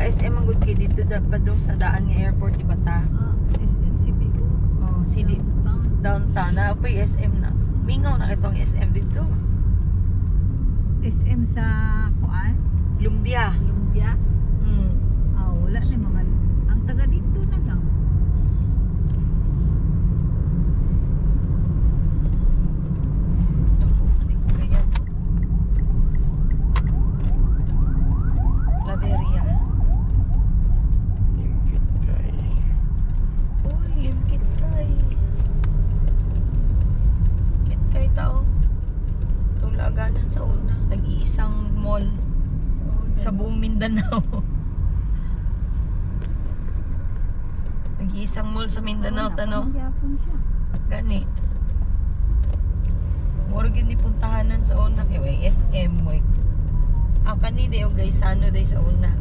SM ang good kay dito dapat dong sa daan ng airport di ba ta? SMCBO. Oh, CD downtown na pa SM na. Mingaw na kitong SM dito. SM sa kuan, Lumbia. Lumbia. Wala ni mga ang taga dito na lang. Naku, hindi ko ganyan. Laveria. Limkit kay. Uy, limkit kay. Kit kay tao. Itong laganan sa una. Nag-iisang mall sa buong Mindanao. Nag-iisang mall sa Mindanao, tano. Gani. Murag yun di puntahanan sa una. Kaya SM, way. Kani day o guys, ano day sa una.